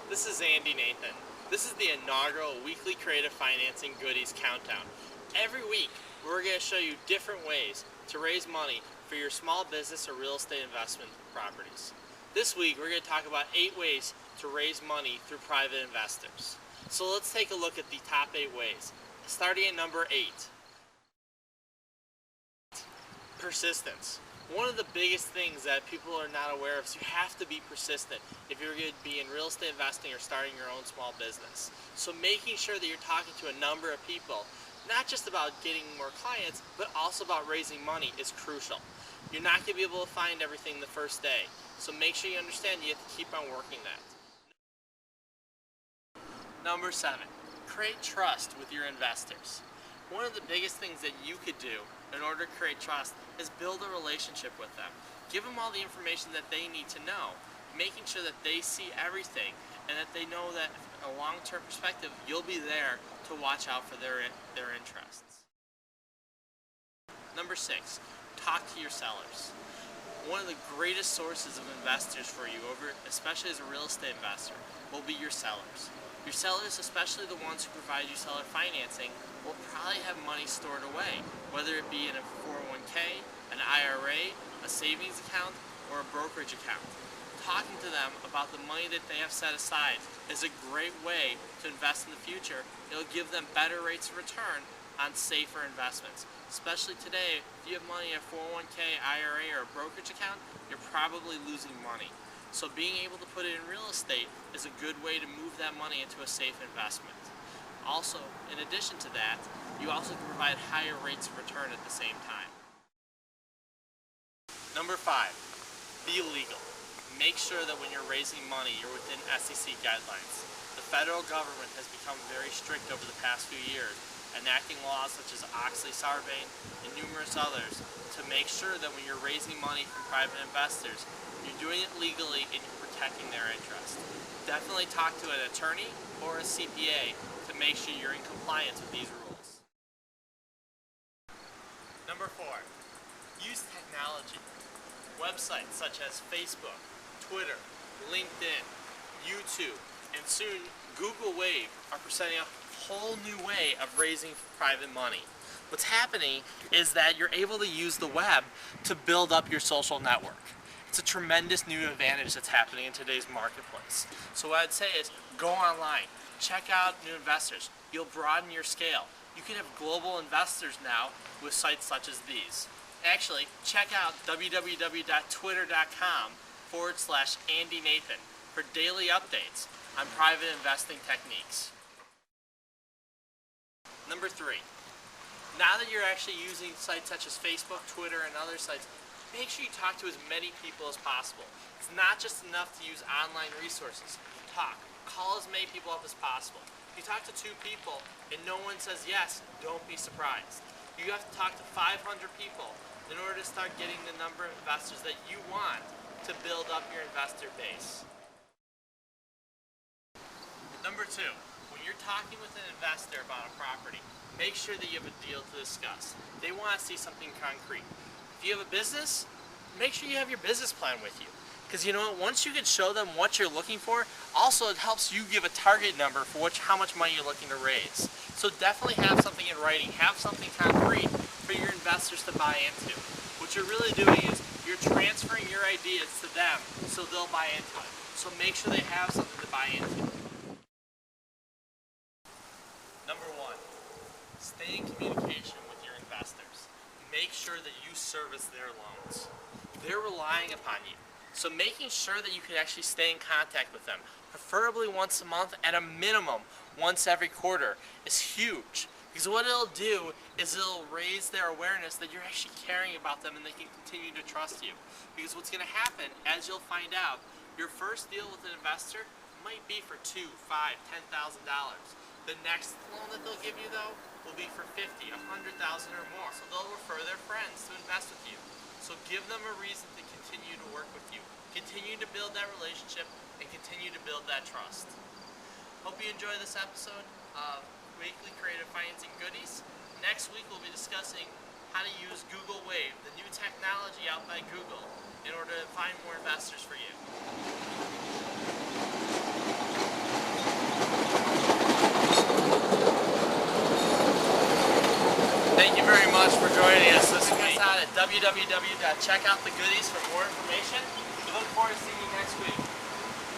This is Andy Nathan. This is the inaugural weekly creative financing goodies countdown. Every week, we're going to show you different ways to raise money for your small business or real estate investment properties. This week, we're going to talk about 8 ways to raise money through private investors. So let's take a look at the top 8 ways. Starting at number 8. Persistence. One of the biggest things that people are not aware of is you have to be persistent if you're going to be in real estate investing or starting your own small business. So making sure that you're talking to a number of people, not just about getting more clients, but also about raising money is crucial. You're not going to be able to find everything the first day. So make sure you understand you have to keep on working that. Number 7, create trust with your investors. One of the biggest things that you could do in order to create trust is build a relationship with them. Give them all the information that they need to know, making sure that they see everything and that they know that in a long-term perspective, you'll be there to watch out for their interests. Number 6, talk to your sellers. One of the greatest sources of investors for you, especially as a real estate investor, will be your sellers. Your sellers, especially the ones who provide you seller financing, will probably have money stored away, whether it be in a 401k, an IRA, a savings account, or a brokerage account. Talking to them about the money that they have set aside is a great way to invest in the future. It'll give them better rates of return on safer investments. Especially today, if you have money in a 401k, IRA, or a brokerage account, you're probably losing money. So being able to put it in real estate is a good way to move that money into a safe investment. Also, in addition to that, you also can provide higher rates of return at the same time. Number 5, be legal. Make sure that when you're raising money, you're within SEC guidelines. The federal government has become very strict over the past few years, enacting laws such as Oxley-Sarbanes and numerous others to make sure that when you're raising money from private investors, you're doing it legally and you're protecting their interests. Definitely talk to an attorney or a CPA to make sure you're in compliance with these rules. Number 4, use technology. Websites such as Facebook, Twitter, LinkedIn, YouTube, and soon Google Wave are presenting a whole new way of raising private money. What's happening is that you're able to use the web to build up your social network. It's a tremendous new advantage that's happening in today's marketplace. So what I'd say is go online, check out new investors. You'll broaden your scale. You can have global investors now with sites such as these. Actually, check out www.twitter.com/Andy Nathan for daily updates on private investing techniques. Number 3, now that you're actually using sites such as Facebook, Twitter, and other sites, make sure you talk to as many people as possible. It's not just enough to use online resources. Call as many people up as possible. If you talk to 2 people and no one says yes, don't be surprised. You have to talk to 500 people in order to start getting the number of investors that you want to build up your investor base. Number 2, when you're talking with an investor about a property, make sure that you have a deal to discuss. They want to see something concrete. If you have a business, make sure you have your business plan with you. Because you know what, once you can show them what you're looking for, also it helps you give a target number for how much money you're looking to raise. So definitely have something in writing, have something concrete for your investors to buy into. What you're really doing is you're transferring your ideas to them so they'll buy into it. So make sure they have something to buy into. Number 1, stay in communication with your investors. Make sure that you service their loans. They're relying upon you. So making sure that you can actually stay in contact with them, preferably once a month, at a minimum once every quarter, is huge. Because what it'll do is it'll raise their awareness that you're actually caring about them and they can continue to trust you. Because what's going to happen, as you'll find out, your first deal with an investor might be for $2,000, $5,000, $10,000. The next loan that they'll give you, though, will be for $50,000, $100,000 or more. So they'll refer their friends to invest with you. So give them a reason to continue to work with you. Continue to build that relationship and continue to build that trust. Hope you enjoy this episode of Weekly Creative Financing Goodies. Next week we'll be discussing how to use Google Wave, the new technology out by Google, in order to find more investors for you. Thank you very much for joining us this week. Check us out at www.checkoutthegoodies for more information. We look forward to seeing you next week.